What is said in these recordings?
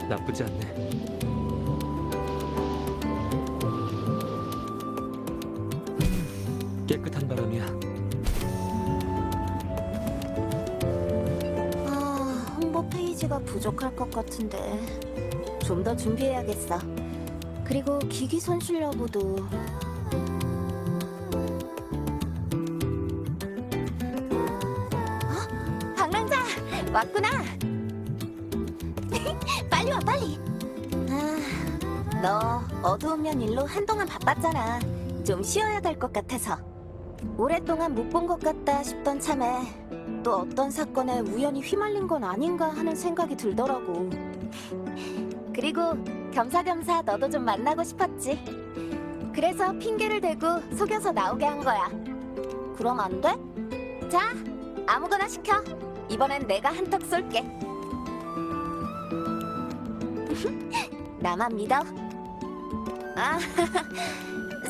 나쁘지 않네. 깨끗한 바람이야. 홍보 페이지가 부족할 것 같은데 좀 더 준비해야겠어. 그리고 기기 손실 여부도. 방랑자 왔구나. 빨리 와 빨리. 너 어두운 면 일로 한동안 바빴잖아. 좀 쉬어야 될 것 같아서. 오랫동안 못 본 것 같다 싶던 참에 또 어떤 사건에 우연히 휘말린 건 아닌가 하는 생각이 들더라고. 그리고 겸사겸사 너도 좀 만나고 싶었지. 그래서 핑계를 대고 속여서 나오게 한 거야. 그럼 안 돼? 자, 아무거나 시켜. 이번엔 내가 한턱 쏠게. 나만 믿어.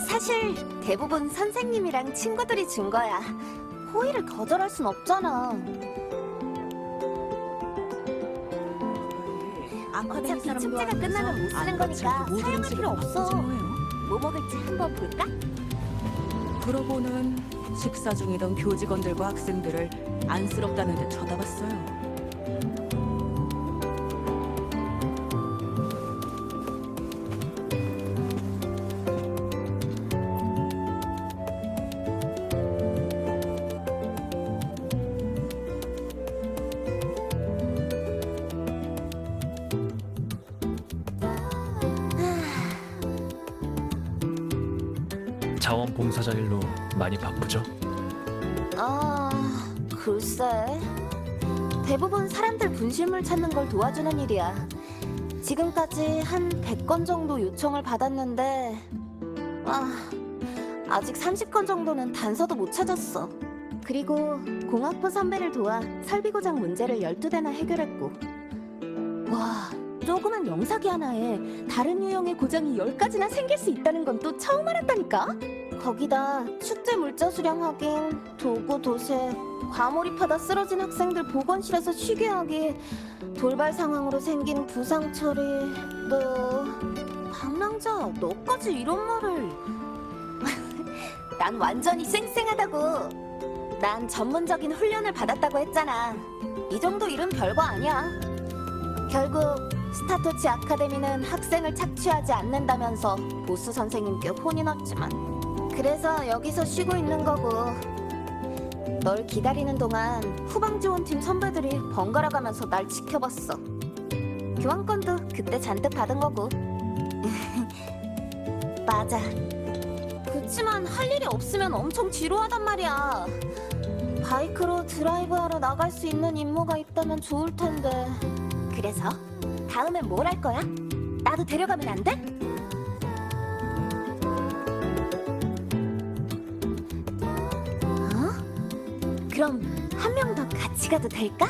사실 대부분 선생님이랑 친구들이 준 거야. 호의를 거절할 순 없잖아. 어차피 축제가 끝나면 못 쓰는 거니까 사용할 필요 없어. 뭐 먹을지 한번 볼까? 그러고는 식사 중이던 교직원들과 학생들을 안쓰럽다는 듯 쳐다봤어요. 자원봉사자 일로 많이 바쁘죠? 글쎄. 대부분 사람들 분실물 찾는 걸 도와주는 일이야. 지금까지 한 100건 정도 요청을 받았는데 아직 30건 정도는 단서도 못 찾았어. 그리고 공학부 선배를 도와 설비 고장 문제를 12대나 해결했고. 와, 조그만 영사기 하나에 다른 유형의 고장이 10가지나 생길 수 있다는 건 또 처음 알았다니까? 거기다 축제 물자 수량 확인, 도구 도색, 과몰입하다 쓰러진 학생들 보건실에서 쉬게 하기, 돌발 상황으로 생긴 부상 처리. 방랑자, 너까지 이런 말을. 난 완전히 쌩쌩하다고. 난 전문적인 훈련을 받았다고 했잖아. 이 정도 일은 별거 아니야. 결국 스타토치 아카데미는 학생을 착취하지 않는다면서 보스 선생님께 혼이 났지만, 그래서 여기서 쉬고 있는 거고. 널 기다리는 동안 후방지원팀 선배들이 번갈아 가면서 날 지켜봤어. 교환권도 그때 잔뜩 받은 거고. 맞아. 그치만 할 일이 없으면 엄청 지루하단 말이야. 바이크로 드라이브하러 나갈 수 있는 임무가 있다면 좋을 텐데. 그래서 다음엔 뭘 할 거야? 나도 데려가면 안 돼? 그럼 한 명 더 같이 가도 될까?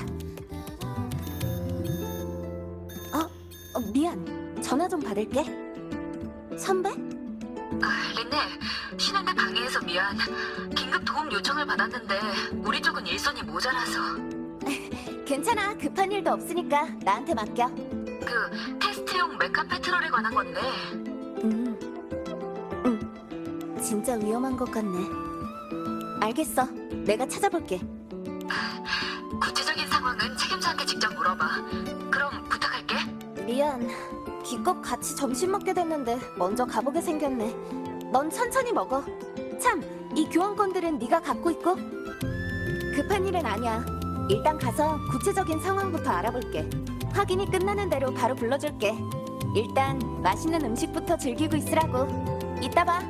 미안. 전화 좀 받을게. 선배? 린네, 신현대 방해해서 미안. 긴급 도움 요청을 받았는데 우리 쪽은 일손이 모자라서. 괜찮아. 급한 일도 없으니까 나한테 맡겨. 그 테스트용 메카 페트롤에 관한 건데. 진짜 위험한 것 같네. 알겠어. 내가 찾아볼게. 구체적인 상황은 책임자한테 직접 물어봐. 그럼 부탁할게. 미안. 기껏 같이 점심 먹게 됐는데 먼저 가보게 생겼네. 넌 천천히 먹어. 참, 이 교환권들은 네가 갖고 있고. 급한 일은 아니야. 일단 가서 구체적인 상황부터 알아볼게. 확인이 끝나는 대로 바로 불러줄게. 일단 맛있는 음식부터 즐기고 있으라고. 이따 봐.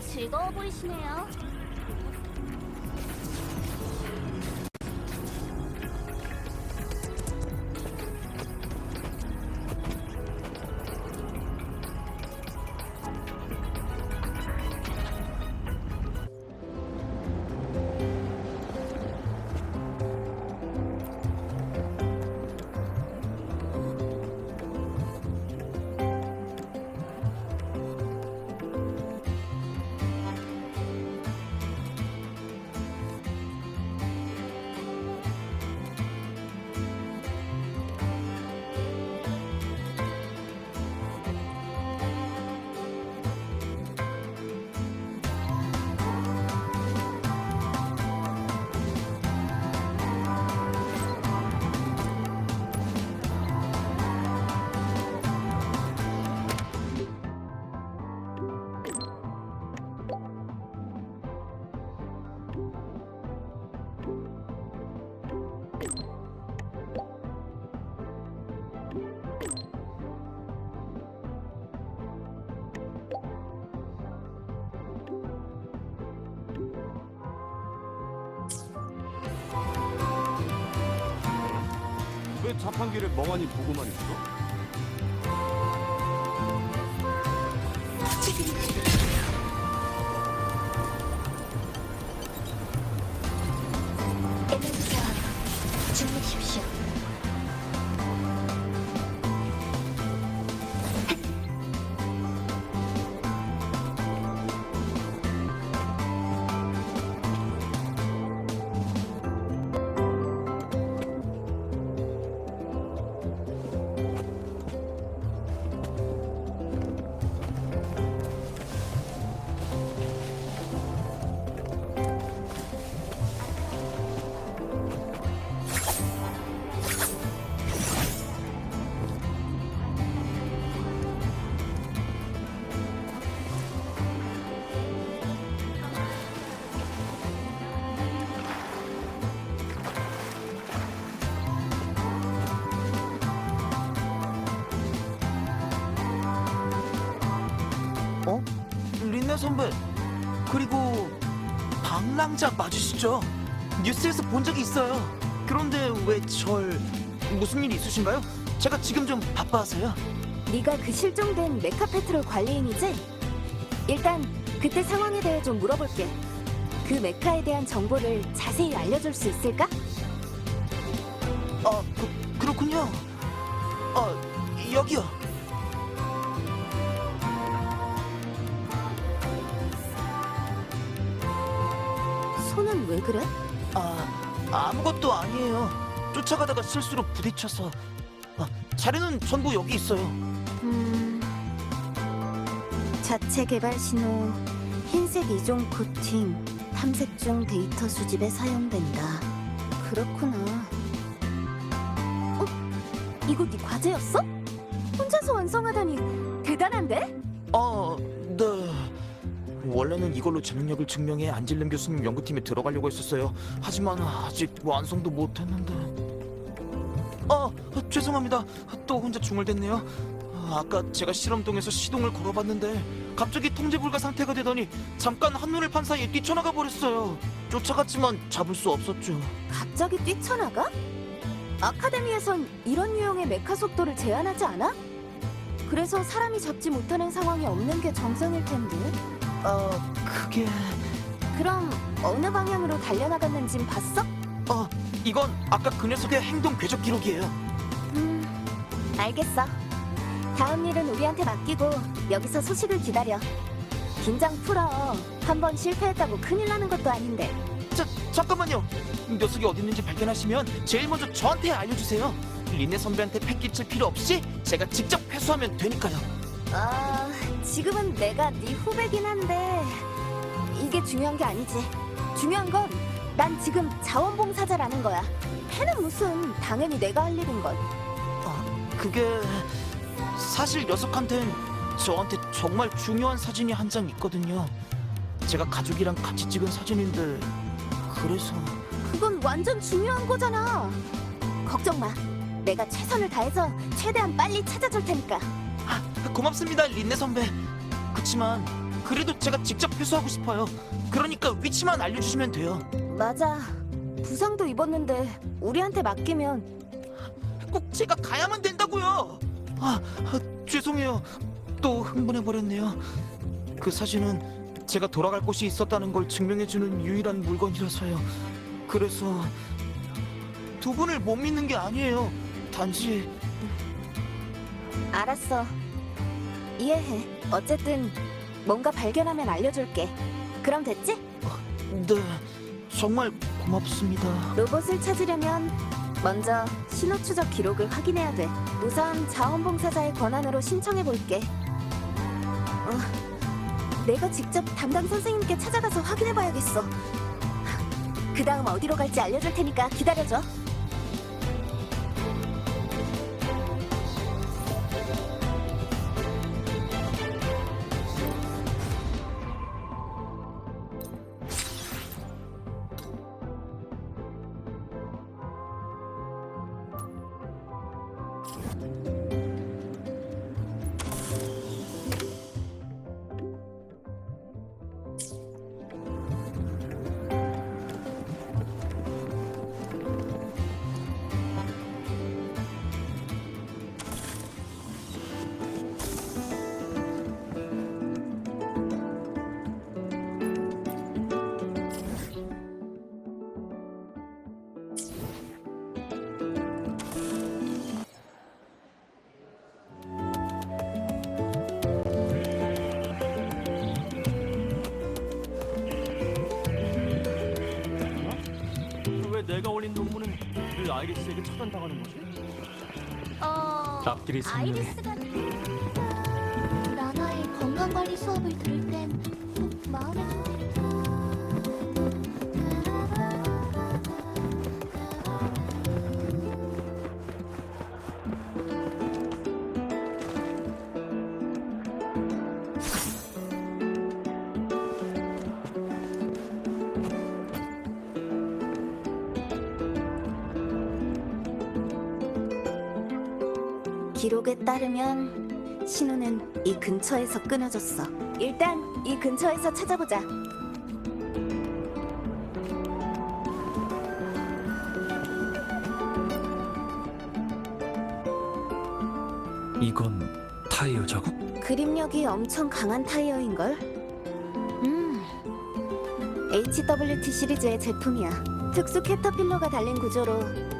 즐거워 보이시네요. 왜 자판기를 멍하니 보고만 있어? 에너지사 주무십시오. 린네 선배, 그리고 방랑자 맞으시죠? 뉴스에서 본 적이 있어요. 그런데 왜 무슨 일 있으신가요? 제가 지금 좀 바빠서요. 네가 그 실종된 메카페트롤 관리인이지? 일단 그때 상황에 대해 좀 물어볼게. 그 메카에 대한 정보를 자세히 알려줄 수 있을까? 그렇군요. 여기요. 손은 왜 그래? 아무것도 아니에요. 쫓아가다가 실수로 부딪혀서. 자료는 전부 여기 있어요. 자체 개발 신호, 흰색 이종 코팅, 탐색 중 데이터 수집에 사용된다. 그렇구나. 이거 네 과제였어? 혼자서 완성하다니 대단한데? 네. 원래는 이걸로 제 능력을 증명해 안질름 교수님 연구팀에 들어가려고 했었어요. 하지만 아직 완성도 못했는데. 죄송합니다. 또 혼자 중얼댔네요. 아까 제가 실험동에서 시동을 걸어봤는데 갑자기 통제 불가 상태가 되더니 잠깐 한눈을 판 사이에 뛰쳐나가 버렸어요. 쫓아갔지만 잡을 수 없었죠. 갑자기 뛰쳐나가? 아카데미에선 이런 유형의 메카 속도를 제한하지 않아? 그래서 사람이 잡지 못하는 상황이 없는 게 정상일 텐데. 그게... 그럼 어느 방향으로 달려나갔는진 봤어? 이건 아까 그 녀석의 행동 궤적 기록이에요. 알겠어. 다음 일은 우리한테 맡기고 여기서 소식을 기다려. 긴장 풀어. 한번 실패했다고 큰일 나는 것도 아닌데. 잠깐만요. 녀석이 어디 있는지 발견하시면 제일 먼저 저한테 알려주세요. 린네 선배한테 패 끼칠 필요 없이 제가 직접 회수하면 되니까요. 지금은 내가 네 후배긴 한데 이게 중요한 게 아니지. 중요한 건 난 지금 자원봉사자라는 거야. 패는 무슨, 당연히 내가 할 일인걸. 그게... 사실 녀석한텐 저한테 정말 중요한 사진이 한 장 있거든요. 제가 가족이랑 같이 찍은 사진인데... 그래서... 그건 완전 중요한 거잖아. 걱정 마. 내가 최선을 다해서 최대한 빨리 찾아줄 테니까. 고맙습니다, 린네 선배. 그치만 그래도 제가 직접 회수하고 싶어요. 그러니까 위치만 알려주시면 돼요. 맞아. 부상도 입었는데 우리한테 맡기면. 꼭 제가 가야만 된다고요. 죄송해요. 또 흥분해버렸네요. 그 사진은 제가 돌아갈 곳이 있었다는 걸 증명해주는 유일한 물건이라서요. 그래서 두 분을 못 믿는 게 아니에요. 단지... 알았어. 이해해. 어쨌든 뭔가 발견하면 알려줄게. 그럼 됐지? 네, 정말 고맙습니다. 로봇을 찾으려면 먼저 신호 추적 기록을 확인해야 돼. 우선 자원봉사자의 권한으로 신청해볼게. 내가 직접 담당 선생님께 찾아가서 확인해봐야겠어. 그 다음 어디로 갈지 알려줄 테니까 기다려줘. 내가 올린 논문은 늘 아이리스에게 처단당하는 거지? 앞길이 선명해. 아이리스가 나나의 건강관리 수업을 들을 땐 꼭 마음에 기록에 따르면 신우는 이 근처에서 끊어졌어. 일단 이 근처에서 찾아보자. 이건 타이어 자국? 그립력이 엄청 강한 타이어인걸? HWT 시리즈의 제품이야. 특수 캐터필러가 달린 구조로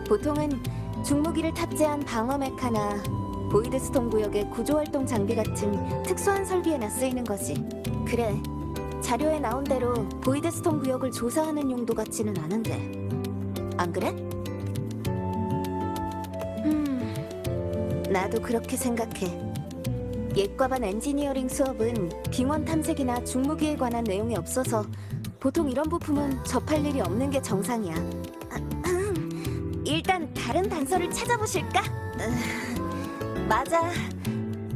보통은 중무기를 탑재한 방어 메카나 보이드스톰 구역의 구조활동 장비 같은 특수한 설비에나 쓰이는 거지. 그래, 자료에 나온 대로 보이드스톰 구역을 조사하는 용도 같지는 않은데. 안 그래? 나도 그렇게 생각해. 예과반 엔지니어링 수업은 빙원 탐색이나 중무기에 관한 내용이 없어서 보통 이런 부품은 접할 일이 없는 게 정상이야. 일단 다른 단서를 찾아보실까? 맞아.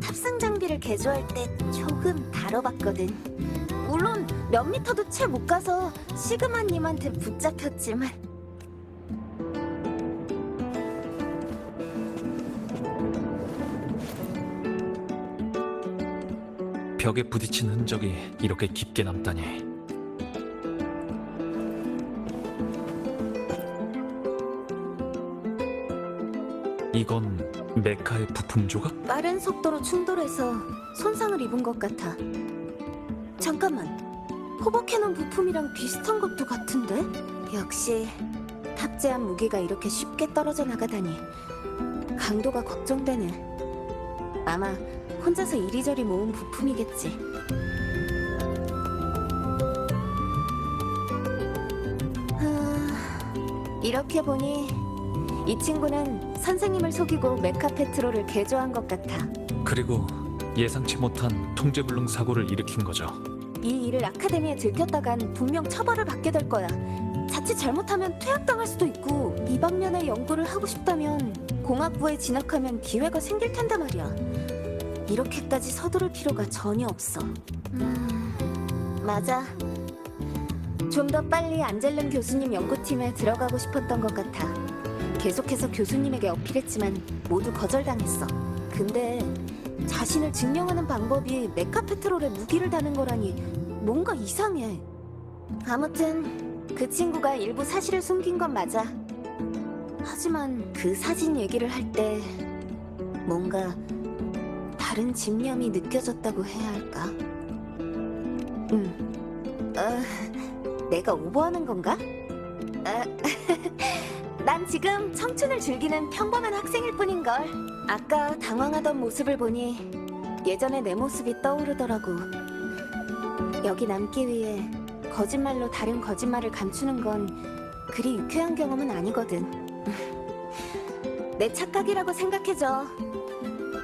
탑승 장비를 개조할 때 조금 다뤄봤거든. 물론 몇 미터도 채 못 가서 시그마님한테 붙잡혔지만. 벽에 부딪힌 흔적이 이렇게 깊게 남다니. 이건 메카의 부품 조각? 빠른 속도로 충돌해서 손상을 입은 것 같아. 잠깐만, 호버캐논 부품이랑 비슷한 것도 같은데? 역시 탑재한 무기가 이렇게 쉽게 떨어져 나가다니 강도가 걱정되네. 아마 혼자서 이리저리 모은 부품이겠지. 이렇게 보니 이 친구는 선생님을 속이고 메카 페트롤을 개조한 것 같아. 그리고 예상치 못한 통제불능 사고를 일으킨 거죠. 이 일을 아카데미에 들켰다간 분명 처벌을 받게 될 거야. 자칫 잘못하면 퇴학당할 수도 있고 이 방면의 연구를 하고 싶다면 공학부에 진학하면 기회가 생길 텐데 말이야. 이렇게까지 서두를 필요가 전혀 없어. 맞아. 좀 더 빨리 안젤름 교수님 연구팀에 들어가고 싶었던 것 같아. 계속해서 교수님에게 어필했지만 모두 거절당했어. 근데 자신을 증명하는 방법이 메카페트롤에 무기를 다는 거라니 뭔가 이상해. 아무튼 그 친구가 일부 사실을 숨긴 건 맞아. 하지만 그 사진 얘기를 할 때 뭔가 다른 집념이 느껴졌다고 해야 할까? 내가 오버하는 건가? 난 지금 청춘을 즐기는 평범한 학생일 뿐인걸. 아까 당황하던 모습을 보니 예전의 내 모습이 떠오르더라고. 여기 남기 위해 거짓말로 다른 거짓말을 감추는 건 그리 유쾌한 경험은 아니거든. 내 착각이라고 생각해줘.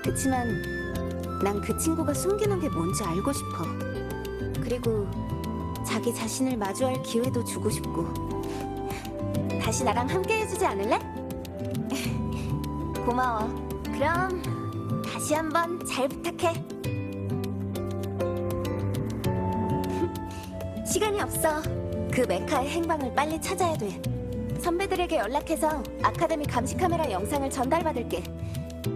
그치만 난 그 친구가 숨기는 게 뭔지 알고 싶어. 그리고 자기 자신을 마주할 기회도 주고 싶고. 다시 나랑 함께 해주지 않을래? 고마워. 그럼 다시 한번 잘 부탁해. 시간이 없어. 그 메카의 행방을 빨리 찾아야 돼. 선배들에게 연락해서 아카데미 감시 카메라 영상을 전달받을게.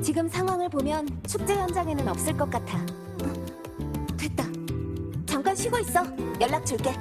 지금 상황을 보면 축제 현장에는 없을 것 같아. 됐다. 잠깐 쉬고 있어. 연락 줄게.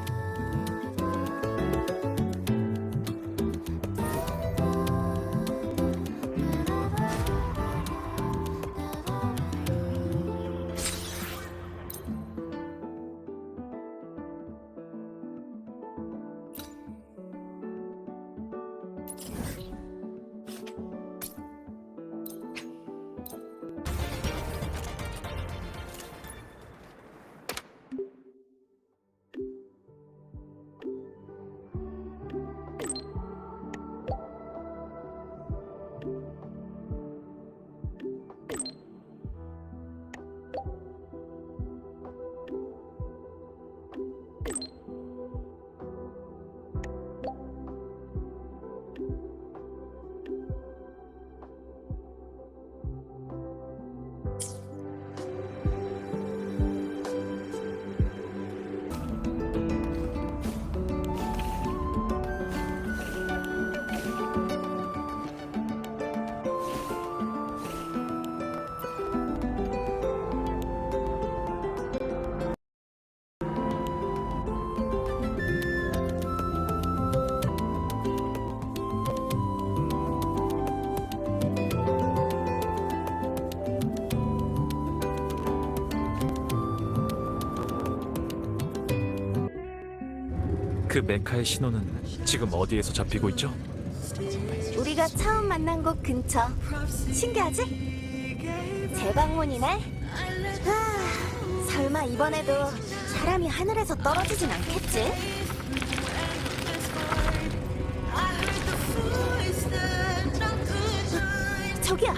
그 메카의 신호는 지금 어디에서 잡히고 있죠? 우리가 처음 만난 곳 근처. 신기하지? 재방문이네? 설마 이번에도 사람이 하늘에서 떨어지진 않겠지? 저기야!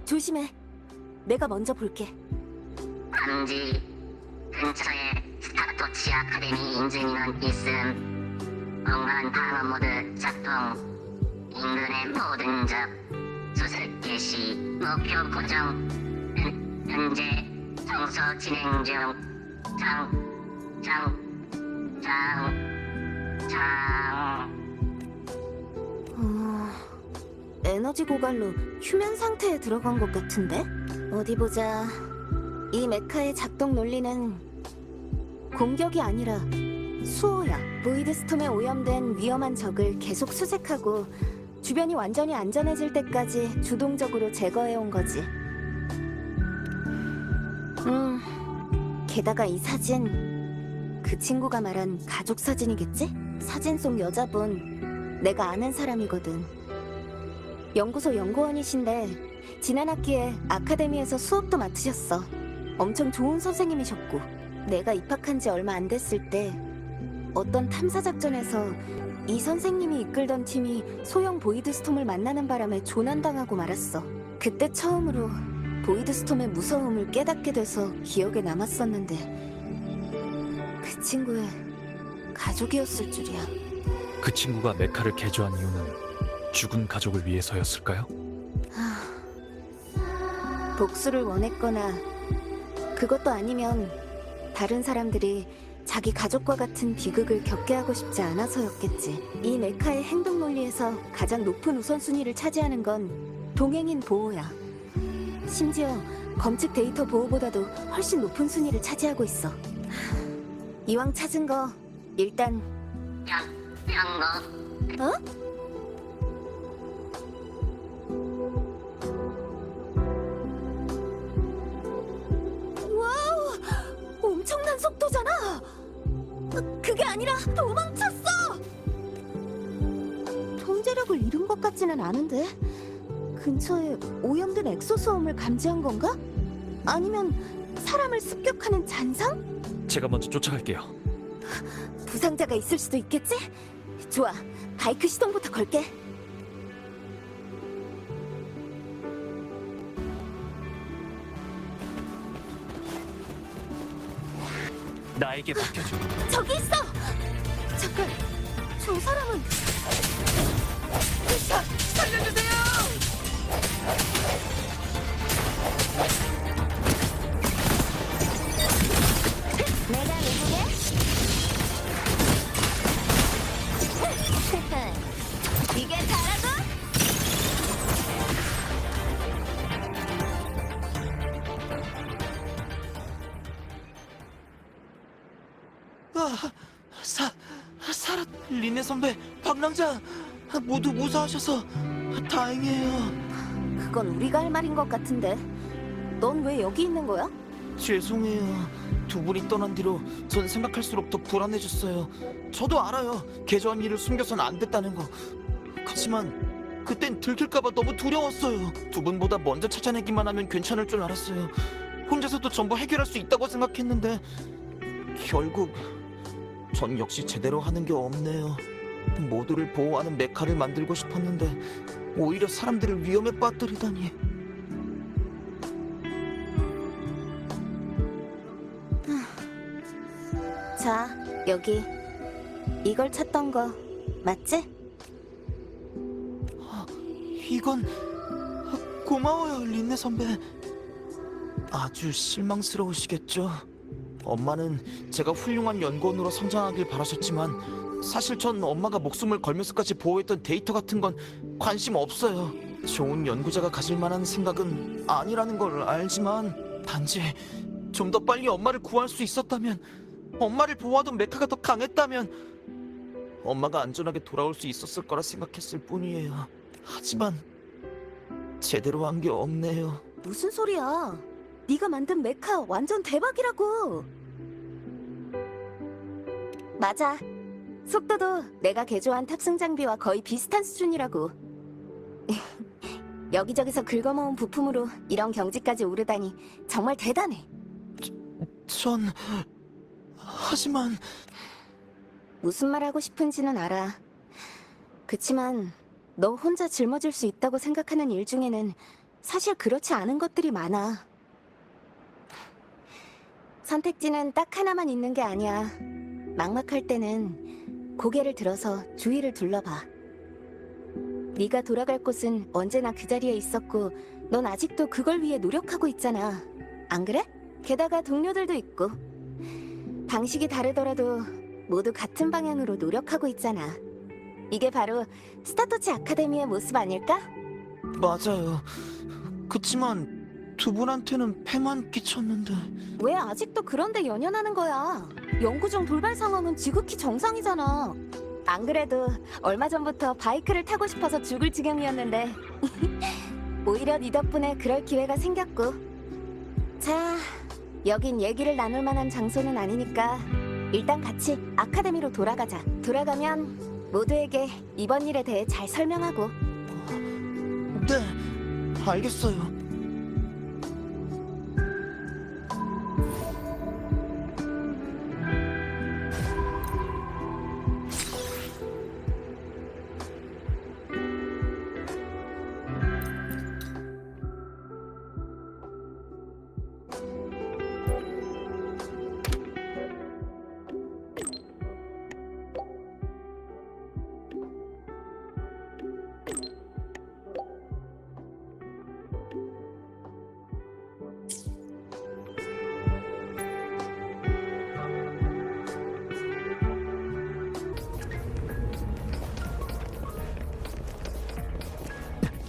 조심해. 내가 먼저 볼게. 감지 근처에 스타토치 아카데미 인증인원 있음. 엉한 방어 모드 작동. 인근의 모든 적 수색 개시. 목표 고정. 현재 청소 진행 중. 에너지 고갈로 휴면 상태에 들어간 것 같은데? 어디 보자. 이 메카의 작동 논리는 공격이 아니라 수호야. 보이드 스톰에 오염된 위험한 적을 계속 수색하고 주변이 완전히 안전해질 때까지 주동적으로 제거해온 거지. 게다가 이 사진, 그 친구가 말한 가족 사진이겠지? 사진 속 여자분, 내가 아는 사람이거든. 연구소 연구원이신데 지난 학기에 아카데미에서 수업도 맡으셨어. 엄청 좋은 선생님이셨고, 내가 입학한 지 얼마 안 됐을 때 어떤 탐사 작전에서 이 선생님이 이끌던 팀이 소형 보이드 스톰을 만나는 바람에 조난당하고 말았어. 그때 처음으로 보이드 스톰의 무서움을 깨닫게 돼서 기억에 남았었는데, 그 친구의 가족이었을 줄이야. 그 친구가 메카를 개조한 이유는 죽은 가족을 위해서였을까요? 복수를 원했거나 그것도 아니면 다른 사람들이 자기 가족과 같은 비극을 겪게 하고 싶지 않아서였겠지. 이 메카의 행동 논리에서 가장 높은 우선순위를 차지하는 건 동행인 보호야. 심지어 검측 데이터 보호보다도 훨씬 높은 순위를 차지하고 있어. 이왕 찾은 거 일단 경고. 어? 와우! 엄청난 속도잖아! 그게 아니라 도망쳤어! 통제력을 잃은 것 같지는 않은데? 근처에 오염된 엑소소음을 감지한 건가? 아니면 사람을 습격하는 잔상? 제가 먼저 쫓아갈게요. 부상자가 있을 수도 있겠지? 좋아, 바이크 시동부터 걸게. 나에게 맡겨줘. 저기 있어! 잠깐, 저 사람은... 살려주세요! 내가 누구게? 이게 다라고? 사라, 리네 선배, 박랑자 모두 무사하셔서 다행이에요. 그건 우리가 할 말인 것 같은데. 넌 왜 여기 있는 거야? 죄송해요. 두 분이 떠난 뒤로 전 생각할수록 더 불안해졌어요. 저도 알아요. 개조한 일을 숨겨선 안 됐다는 거. 하지만 그땐 들킬까봐 너무 두려웠어요. 두 분보다 먼저 찾아내기만 하면 괜찮을 줄 알았어요. 혼자서도 전부 해결할 수 있다고 생각했는데 결국 전 역시 제대로 하는 게 없네요. 모두를 보호하는 메카를 만들고 싶었는데 오히려 사람들을 위험에 빠뜨리다니. 자, 여기. 이걸 찾던 거 맞지? 이건 고마워요, 린네 선배. 아주 실망스러우시겠죠? 엄마는 제가 훌륭한 연구원으로 성장하길 바라셨지만 사실 전 엄마가 목숨을 걸면서까지 보호했던 데이터 같은 건 관심 없어요. 좋은 연구자가 가질 만한 생각은 아니라는 걸 알지만 단지 좀 더 빨리 엄마를 구할 수 있었다면, 엄마를 보호하던 메카가 더 강했다면 엄마가 안전하게 돌아올 수 있었을 거라 생각했을 뿐이에요. 하지만 제대로 한 게 없네요. 무슨 소리야? 네가 만든 메카 완전 대박이라고. 맞아. 속도도 내가 개조한 탑승 장비와 거의 비슷한 수준이라고. 여기저기서 긁어모은 부품으로 이런 경지까지 오르다니 정말 대단해. 하지만 무슨 말 하고 싶은지는 알아. 그치만 너 혼자 짊어질 수 있다고 생각하는 일 중에는 사실 그렇지 않은 것들이 많아. 선택지는 딱 하나만 있는 게 아니야. 막막할 때는 고개를 들어서 주위를 둘러봐. 네가 돌아갈 곳은 언제나 그 자리에 있었고 넌 아직도 그걸 위해 노력하고 있잖아. 안 그래? 게다가 동료들도 있고. 방식이 다르더라도 모두 같은 방향으로 노력하고 있잖아. 이게 바로 스타터치 아카데미의 모습 아닐까? 맞아요. 그치만 두 분한테는 패만 끼쳤는데. 왜 아직도 그런데 연연하는 거야? 연구 중 돌발 상황은 지극히 정상이잖아. 안 그래도 얼마 전부터 바이크를 타고 싶어서 죽을 지경이었는데 오히려 네 덕분에 그럴 기회가 생겼고. 자, 여긴 얘기를 나눌 만한 장소는 아니니까 일단 같이 아카데미로 돌아가자. 돌아가면 모두에게 이번 일에 대해 잘 설명하고. 네, 알겠어요.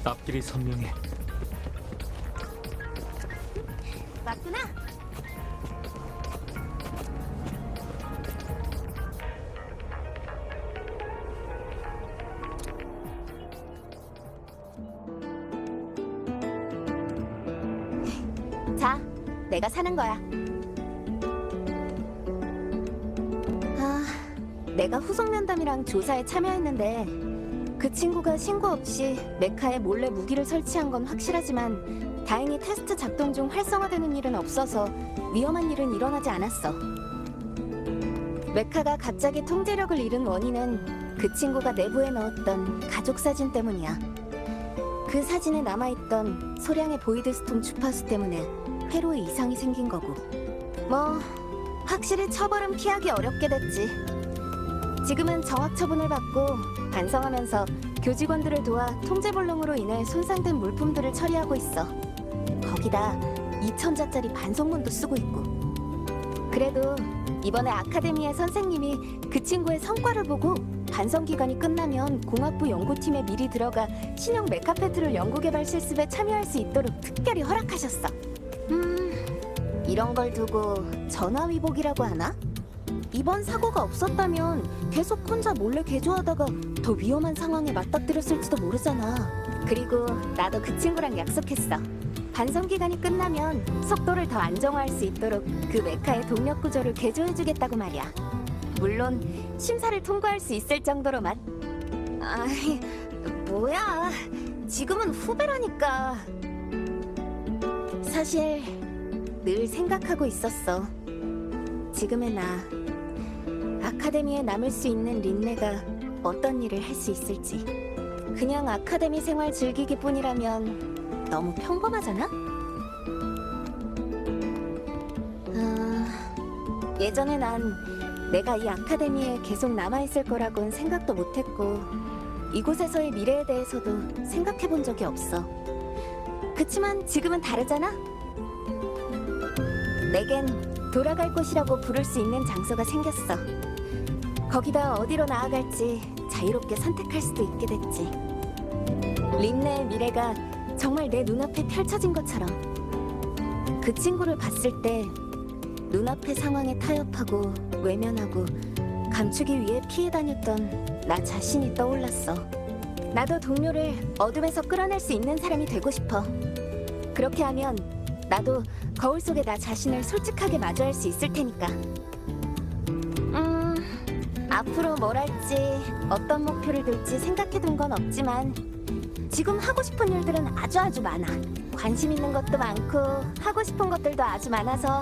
앞길이 선명해. 맞구나. 자, 내가 사는 거야. 내가 후속 면담이랑 조사에 참여했는데 그 친구가 신고 없이 메카에 몰래 무기를 설치한 건 확실하지만 다행히 테스트 작동 중 활성화되는 일은 없어서 위험한 일은 일어나지 않았어. 메카가 갑자기 통제력을 잃은 원인은 그 친구가 내부에 넣었던 가족 사진 때문이야. 그 사진에 남아있던 소량의 보이드스톰 주파수 때문에 회로에 이상이 생긴 거고. 뭐 확실히 처벌은 피하기 어렵게 됐지. 지금은 정확 처분을 받고 반성하면서 교직원들을 도와 통제불능으로 인해 손상된 물품들을 처리하고 있어. 거기다 2,000자짜리 반성문도 쓰고 있고. 그래도 이번에 아카데미의 선생님이 그 친구의 성과를 보고 반성 기간이 끝나면 공학부 연구팀에 미리 들어가 신형 메카페트롤 연구개발 실습에 참여할 수 있도록 특별히 허락하셨어. 이런 걸 두고 전화위복이라고 하나? 이번 사고가 없었다면 계속 혼자 몰래 개조하다가 더 위험한 상황에 맞닥뜨렸을지도 모르잖아. 그리고 나도 그 친구랑 약속했어. 반성 기간이 끝나면 속도를 더 안정화할 수 있도록 그 메카의 동력 구조를 개조해주겠다고 말이야. 물론 심사를 통과할 수 있을 정도로만. 아이, 뭐야. 지금은 후배라니까. 사실 늘 생각하고 있었어. 지금의 나, 아카데미에 남을 수 있는 린네가 어떤 일을 할 수 있을지. 그냥 아카데미 생활 즐기기 뿐이라면 너무 평범하잖아? 예전에 난 내가 이 아카데미에 계속 남아있을 거라곤 생각도 못했고 이곳에서의 미래에 대해서도 생각해본 적이 없어. 그치만 지금은 다르잖아? 내겐 돌아갈 곳이라고 부를 수 있는 장소가 생겼어. 거기다 어디로 나아갈지 자유롭게 선택할 수도 있게 됐지. 린네의 미래가 정말 내 눈앞에 펼쳐진 것처럼. 그 친구를 봤을 때 눈앞의 상황에 타협하고 외면하고 감추기 위해 피해 다녔던 나 자신이 떠올랐어. 나도 동료를 어둠에서 끌어낼 수 있는 사람이 되고 싶어. 그렇게 하면 나도 거울 속에 나 자신을 솔직하게 마주할 수 있을 테니까. 앞으로 뭘 할지, 어떤 목표를 둘지 생각해둔 건 없지만 지금 하고 싶은 일들은 아주 많아. 관심 있는 것도 많고 하고 싶은 것들도 아주 많아서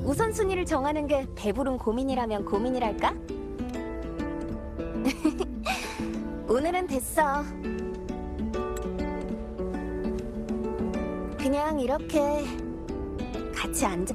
우선순위를 정하는 게 배부른 고민이라면 고민이랄까? 오늘은 됐어. 그냥 이렇게 같이 앉아.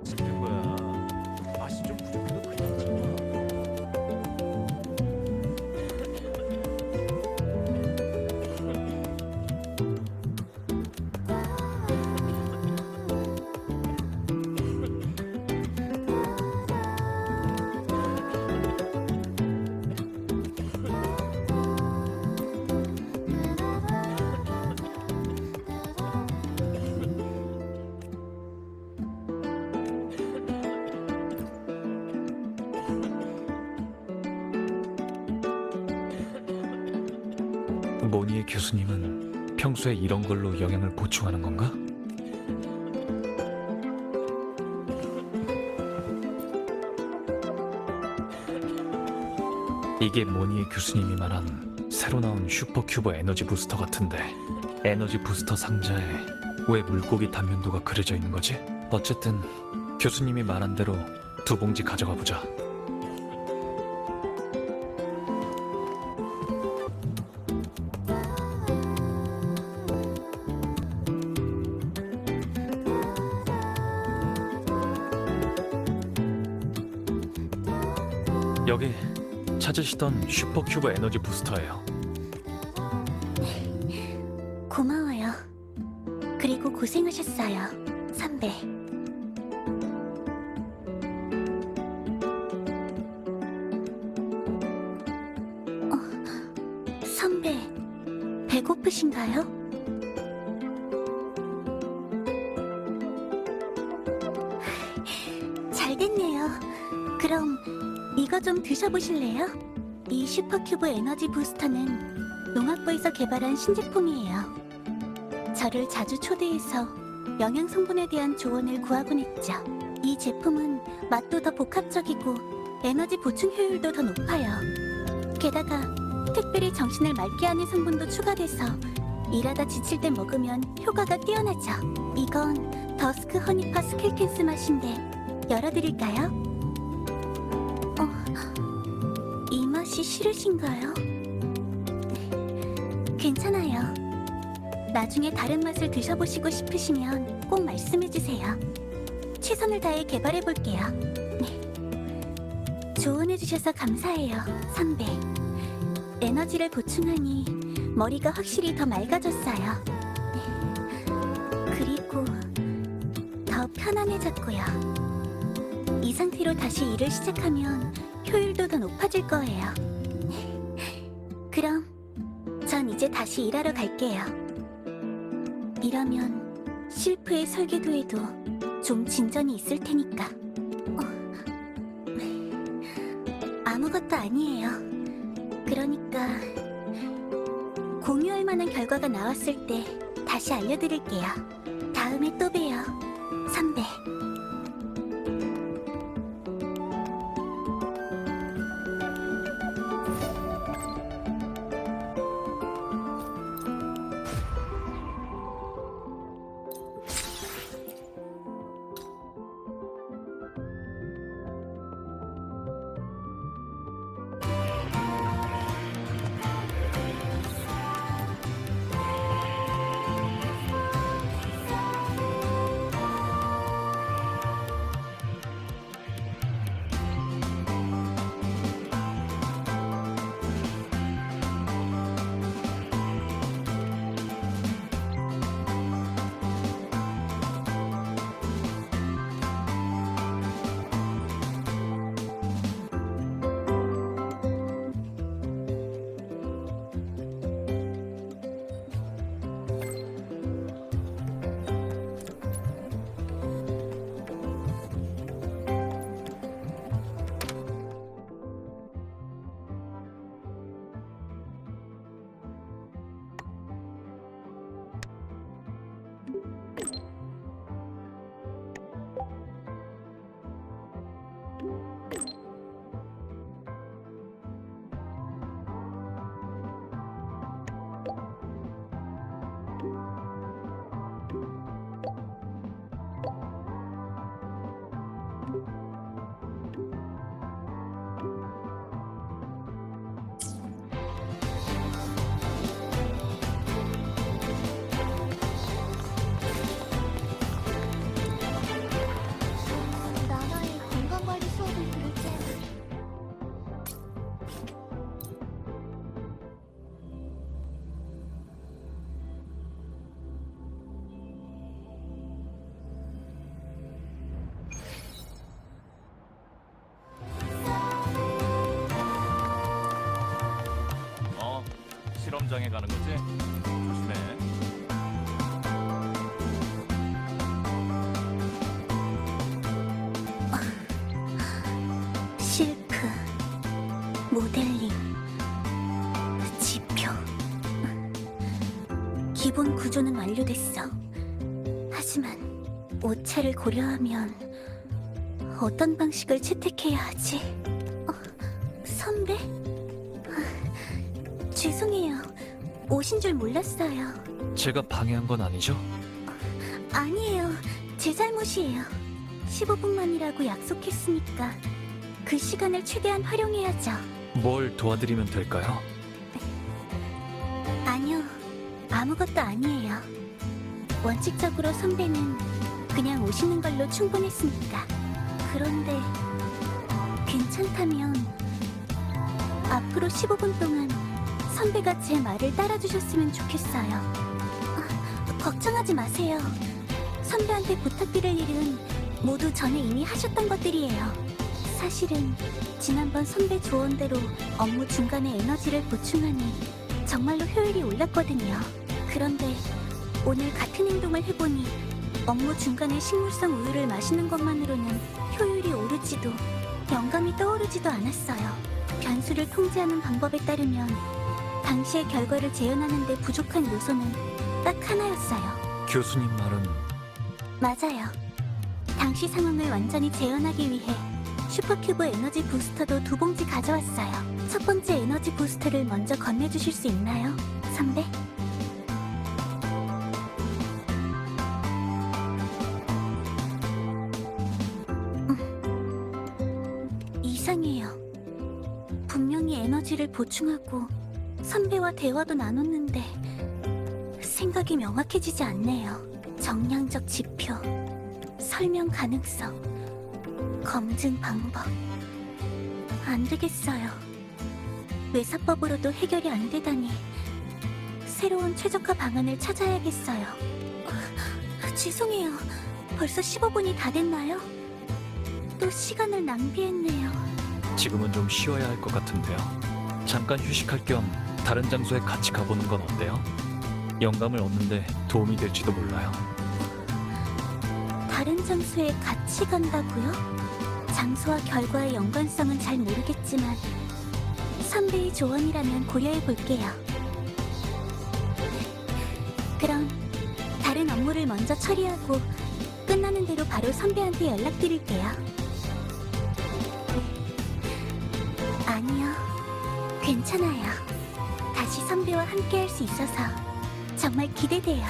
찍는 거야. 맛이 좀 부족해도 그냥 모니의 교수님은 평소에 이런 걸로 영양을 보충하는 건가? 이게 모니의 교수님이 말한 새로 나온 슈퍼큐버 에너지 부스터 같은데 에너지 부스터 상자에 왜 물고기 단면도가 그려져 있는 거지? 어쨌든 교수님이 말한 대로 2봉지 가져가 보자. 여기 찾으시던 슈퍼큐브 에너지 부스터예요. 고마워요. 그리고 고생하셨어요, 선배. 선배, 배고프신가요? 잘 됐네요. 그럼 이거 좀 드셔보실래요? 이 슈퍼큐브 에너지 부스터는 농학부에서 개발한 신제품이에요. 저를 자주 초대해서 영양 성분에 대한 조언을 구하곤 했죠. 이 제품은 맛도 더 복합적이고 에너지 보충 효율도 더 높아요. 게다가 특별히 정신을 맑게 하는 성분도 추가돼서 일하다 지칠 때 먹으면 효과가 뛰어나죠. 이건 더스크 허니파 스켈켄스 맛인데 열어드릴까요? 이 맛이 싫으신가요? 괜찮아요. 나중에 다른 맛을 드셔보시고 싶으시면 꼭 말씀해주세요. 최선을 다해 개발해볼게요. 조언해주셔서 감사해요, 선배. 에너지를 보충하니 머리가 확실히 더 맑아졌어요. 그리고 더 편안해졌고요. 이 상태로 다시 일을 시작하면 효율도 더 높아질 거예요. 그럼 전 이제 다시 일하러 갈게요. 이러면 실프의 설계도에도 좀 진전이 있을 테니까. 아무것도 아니에요. 그러니까 공유할 만한 결과가 나왔을 때 다시 알려드릴게요. 다음에 또 봬요, 선배. 현장에 가는 거지? 조심해. 실크, 모델링, 지표. 기본 구조는 완료됐어. 하지만 오차를 고려하면 어떤 방식을 채택해야 하지? 선배? 죄송해요. 오신 줄 몰랐어요. 제가 방해한 건 아니죠? 아니에요. 제 잘못이에요. 15분만이라고 약속했으니까 그 시간을 최대한 활용해야죠. 뭘 도와드리면 될까요? 아니요. 아무것도 아니에요. 원칙적으로 선배는 그냥 오시는 걸로 충분했으니까. 그런데 괜찮다면 앞으로 15분 동안 선배가 제 말을 따라주셨으면 좋겠어요. 걱정하지 마세요. 선배한테 부탁드릴 일은 모두 전에 이미 하셨던 것들이에요. 사실은 지난번 선배 조언대로 업무 중간에 에너지를 보충하니 정말로 효율이 올랐거든요. 그런데 오늘 같은 행동을 해보니 업무 중간에 식물성 우유를 마시는 것만으로는 효율이 오르지도 영감이 떠오르지도 않았어요. 변수를 통제하는 방법에 따르면 당시의 결과를 재현하는 데 부족한 요소는 딱 하나였어요. 교수님 말은 맞아요. 당시 상황을 완전히 재현하기 위해 슈퍼큐브 에너지 부스터도 2봉지 가져왔어요. 첫 번째 에너지 부스터를 먼저 건네주실 수 있나요, 선배? 이상해요. 분명히 에너지를 보충하고 선배와 대화도 나눴는데 생각이 명확해지지 않네요. 정량적 지표, 설명 가능성, 검증 방법. 안 되겠어요. 외사법으로도 해결이 안 되다니 새로운 최적화 방안을 찾아야겠어요. 죄송해요. 벌써 15분이 다 됐나요? 또 시간을 낭비했네요. 지금은 좀 쉬어야 할 것 같은데요. 잠깐 휴식할 겸 다른 장소에 같이 가보는 건 어때요? 영감을 얻는데 도움이 될지도 몰라요. 다른 장소에 같이 간다고요? 장소와 결과의 연관성은 잘 모르겠지만 선배의 조언이라면 고려해 볼게요. 그럼 다른 업무를 먼저 처리하고 끝나는 대로 바로 선배한테 연락드릴게요. 아니요, 괜찮아요. 다시 선배와 함께 할 수 있어서 정말 기대돼요.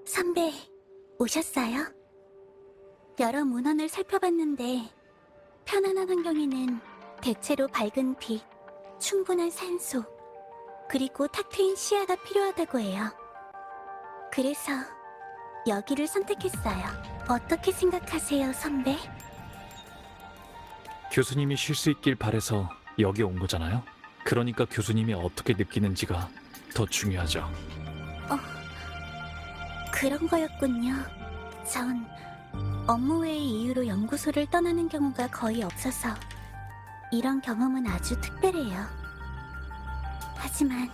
선배, 오셨어요? 여러 문헌을 살펴봤는데 편안한 환경에는 대체로 밝은 빛, 충분한 산소, 그리고 탁 트인 시야가 필요하다고 해요. 그래서 여기를 선택했어요. 어떻게 생각하세요, 선배? 교수님이 쉴 수 있길 바래서 여기 온 거잖아요. 그러니까 교수님이 어떻게 느끼는지가 더 중요하죠. 그런 거였군요. 전 업무 외의 이유로 연구소를 떠나는 경우가 거의 없어서 이런 경험은 아주 특별해요. 하지만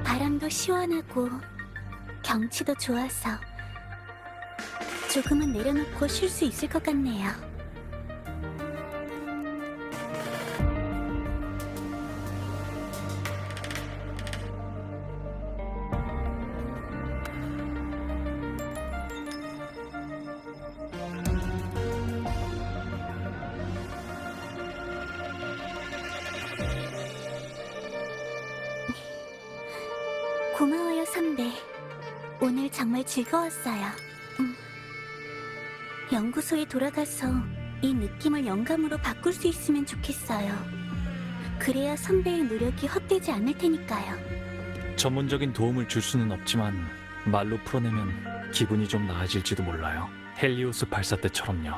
바람도 시원하고 경치도 좋아서 조금은 내려놓고 쉴 수 있을 것 같네요. 고마워요, 선배. 오늘 정말 즐거웠어요. 연구소에 돌아가서 이 느낌을 영감으로 바꿀 수 있으면 좋겠어요. 그래야 선배의 노력이 헛되지 않을 테니까요. 전문적인 도움을 줄 수는 없지만 말로 풀어내면 기분이 좀 나아질지도 몰라요. 헬리오스 발사 때처럼요.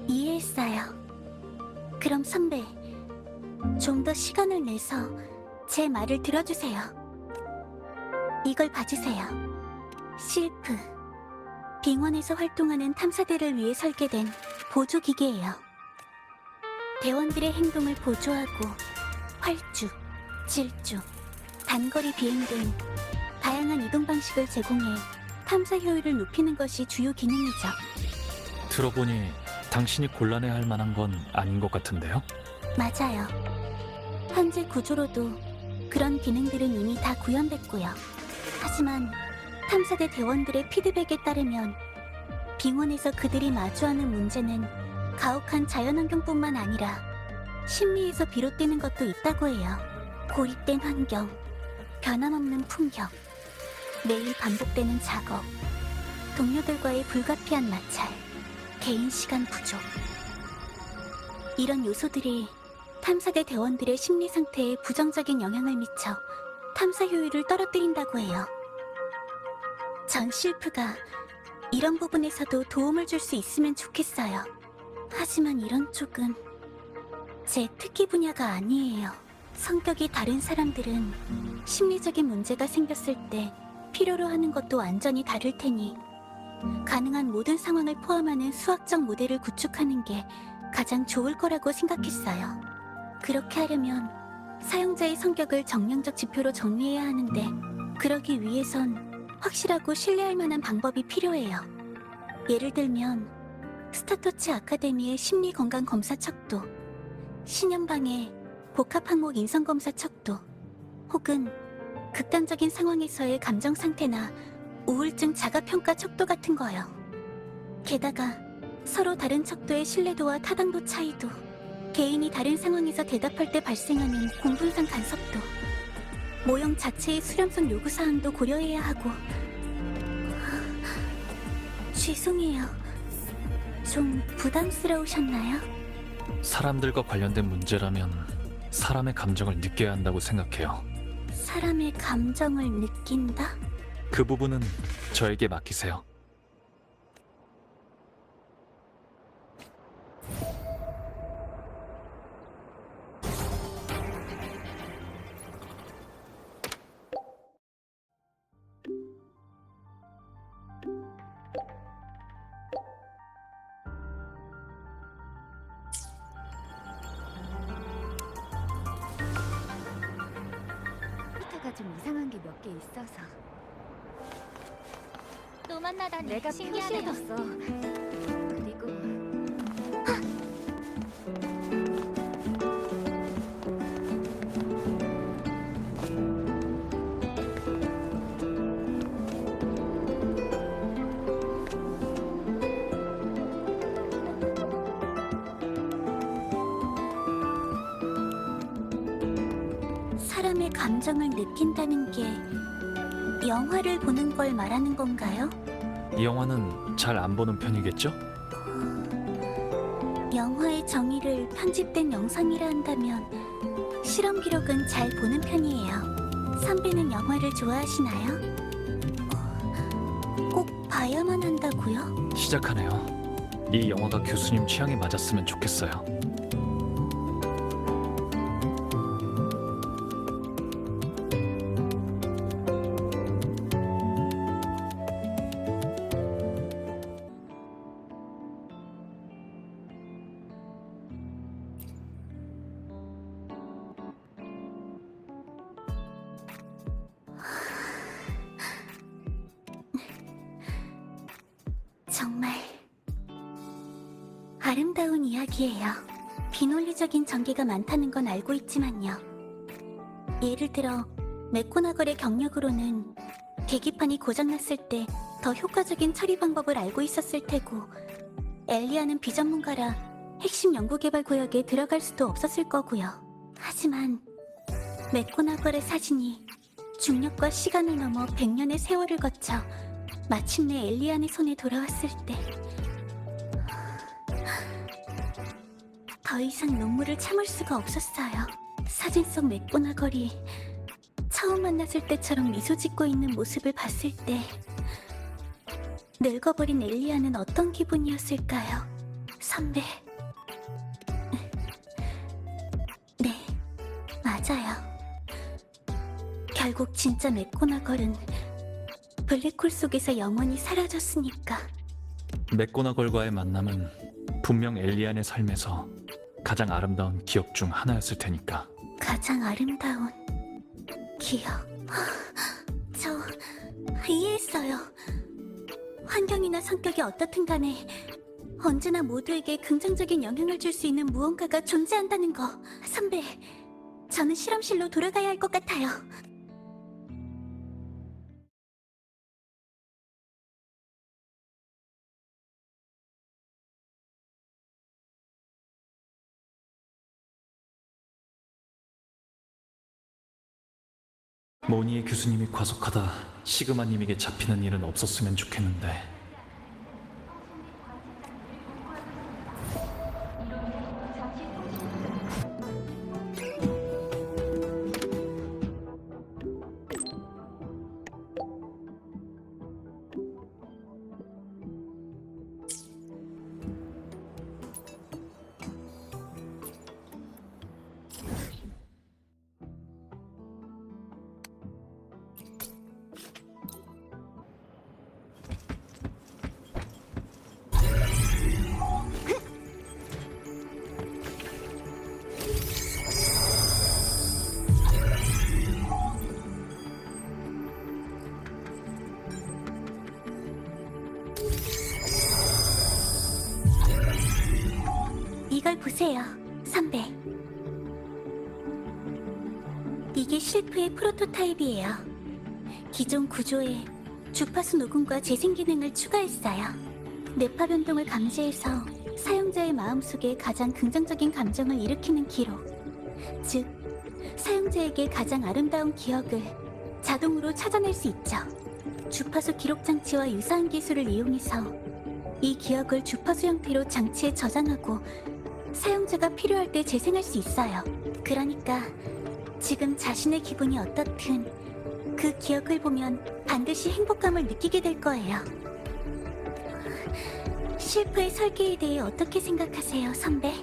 이해했어요. 그럼 선배, 좀 더 시간을 내서 제 말을 들어주세요. 이걸 봐주세요. 실프. 빙원에서 활동하는 탐사대를 위해 설계된 보조기계예요. 대원들의 행동을 보조하고 활주, 질주, 단거리 비행 등 다양한 이동 방식을 제공해 탐사 효율을 높이는 것이 주요 기능이죠. 들어보니 당신이 곤란해할 만한 건 아닌 것 같은데요? 맞아요. 현재 구조로도 그런 기능들은 이미 다 구현됐고요. 하지만 탐사대 대원들의 피드백에 따르면 빙원에서 그들이 마주하는 문제는 가혹한 자연환경뿐만 아니라 심리에서 비롯되는 것도 있다고 해요. 고립된 환경, 변함없는 풍경, 매일 반복되는 작업, 동료들과의 불가피한 마찰, 개인 시간 부족. 이런 요소들이 탐사대 대원들의 심리 상태에 부정적인 영향을 미쳐 탐사 효율을 떨어뜨린다고 해요. 전 실프가 이런 부분에서도 도움을 줄 수 있으면 좋겠어요. 하지만 이런 쪽은 제 특기 분야가 아니에요. 성격이 다른 사람들은 심리적인 문제가 생겼을 때 필요로 하는 것도 완전히 다를 테니 가능한 모든 상황을 포함하는 수학적 모델을 구축하는 게 가장 좋을 거라고 생각했어요. 그렇게 하려면 사용자의 성격을 정량적 지표로 정리해야 하는데 그러기 위해선 확실하고 신뢰할 만한 방법이 필요해요. 예를 들면 스타토치 아카데미의 심리건강 검사 척도, 신현방의 복합항목 인성검사 척도, 혹은 극단적인 상황에서의 감정 상태나 우울증 자가평가 척도 같은 거요. 게다가 서로 다른 척도의 신뢰도와 타당도 차이도, 개인이 다른 상황에서 대답할 때 발생하는 공분상 간섭도, 모형 자체의 수렴성 요구사항도 고려해야 하고. 죄송해요. 좀 부담스러우셨나요? 사람들과 관련된 문제라면 사람의 감정을 느껴야 한다고 생각해요. 사람의 감정을 느낀다? 그 부분은 저에게 맡기세요. 컴퓨터가 좀 이상한 게 몇 개 있어서 또 만나다니 내가 신기하네요. 표시해뒀어. 그리고 사람의 감정을 느낀다는 게 영화를 보는 걸 말하는 건가요? 이 영화는 잘 안 보는 편이겠죠? 영화의 정의를 편집된 영상이라 한다면 실험 기록은 잘 보는 편이에요. 선배는 영화를 좋아하시나요? 꼭 봐야만 한다고요? 시작하네요. 이 영화가 교수님 취향에 맞았으면 좋겠어요. 정말 아름다운 이야기예요. 비논리적인 전개가 많다는 건 알고 있지만요. 예를 들어 맥고나걸의 경력으로는 계기판이 고장났을 때 더 효과적인 처리 방법을 알고 있었을 테고, 엘리아는 비전문가라 핵심 연구개발 구역에 들어갈 수도 없었을 거고요. 하지만 맥고나걸의 사진이 중력과 시간을 넘어 100년의 세월을 거쳐 마침내 엘리안의 손에 돌아왔을 때 더 이상 눈물을 참을 수가 없었어요. 사진 속 맥고나걸이 처음 만났을 때처럼 미소 짓고 있는 모습을 봤을 때 늙어버린 엘리안은 어떤 기분이었을까요? 선배. 네, 맞아요. 결국 진짜 맥고나걸은 블랙홀 속에서 영원히 사라졌으니까. 맥고나걸과의 만남은 분명 엘리안의 삶에서 가장 아름다운 기억 중 하나였을 테니까. 가장 아름다운 기억. 저 이해했어요. 환경이나 성격이 어떻든 간에 언제나 모두에게 긍정적인 영향을 줄 수 있는 무언가가 존재한다는 거. 선배, 저는 실험실로 돌아가야 할 것 같아요. 모니의 교수님이 과속하다 시그마님에게 잡히는 일은 없었으면 좋겠는데. 이걸 보세요, 선배. 이게 실프의 프로토타입이에요. 기존 구조에 주파수 녹음과 재생 기능을 추가했어요. 뇌파 변동을 감지해서 사용자의 마음속에 가장 긍정적인 감정을 일으키는 기록, 즉 사용자에게 가장 아름다운 기억을 자동으로 찾아낼 수 있죠. 주파수 기록 장치와 유사한 기술을 이용해서 이 기억을 주파수 형태로 장치에 저장하고 사용자가 필요할 때 재생할 수 있어요. 그러니까 지금 자신의 기분이 어떻든 그 기억을 보면 반드시 행복감을 느끼게 될 거예요. 실프의 설계에 대해 어떻게 생각하세요, 선배?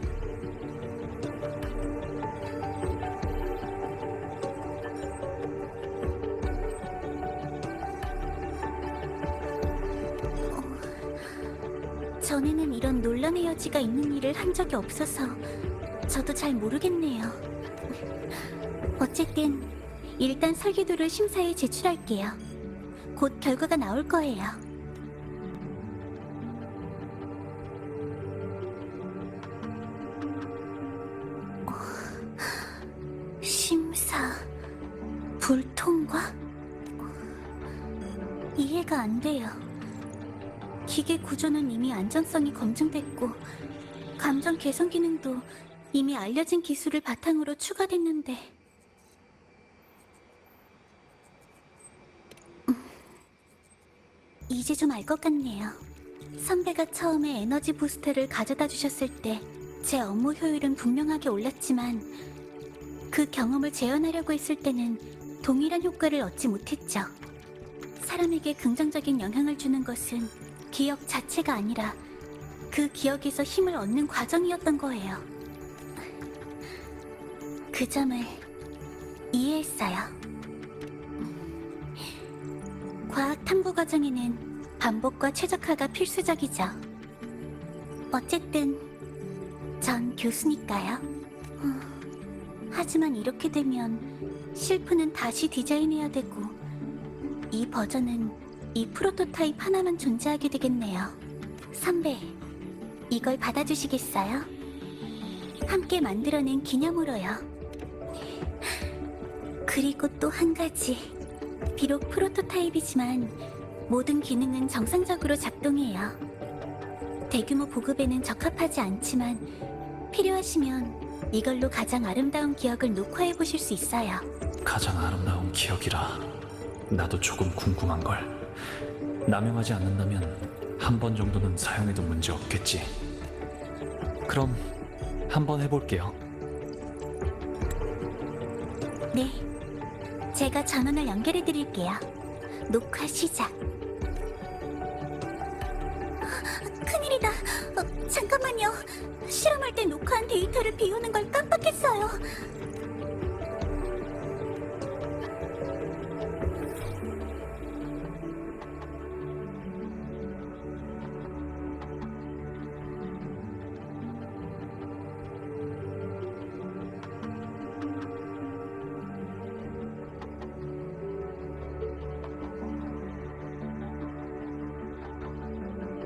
전에는 이런 논란의 여지가 있는 일을 한 적이 없어서 저도 잘 모르겠네요. 어쨌든 일단 설계도를 심사에 제출할게요. 곧 결과가 나올 거예요. 심사 불통과? 이해가 안 돼요. 기계 구조는 이미 안전성이 검증됐고 감정 개선 기능도 이미 알려진 기술을 바탕으로 추가됐는데 이제 좀 알 것 같네요. 선배가 처음에 에너지 부스터를 가져다 주셨을 때 제 업무 효율은 분명하게 올랐지만 그 경험을 재현하려고 했을 때는 동일한 효과를 얻지 못했죠. 사람에게 긍정적인 영향을 주는 것은 기억 자체가 아니라 그 기억에서 힘을 얻는 과정이었던 거예요. 그 점을 이해했어요. 과학 탐구 과정에는 반복과 최적화가 필수적이죠. 어쨌든 전 교수니까요. 하지만 이렇게 되면 실프는 다시 디자인해야 되고 이 버전은 이 프로토타입 하나만 존재하게 되겠네요. 선배, 이걸 받아주시겠어요? 함께 만들어낸 기념으로요. 그리고 또 한 가지. 비록 프로토타입이지만 모든 기능은 정상적으로 작동해요. 대규모 보급에는 적합하지 않지만 필요하시면 이걸로 가장 아름다운 기억을 녹화해 보실 수 있어요. 가장 아름다운 기억이라 나도 조금 궁금한걸. 남용하지 않는다면 한 번 정도는 사용해도 문제 없겠지. 그럼 한번 해볼게요. 네, 제가 전원을 연결해 드릴게요. 녹화 시작. 큰일이다. 잠깐만요. 실험할 때 녹화한 데이터를 비우는 걸 깜빡했어요.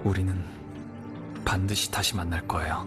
우리는 반드시 다시 만날 거예요.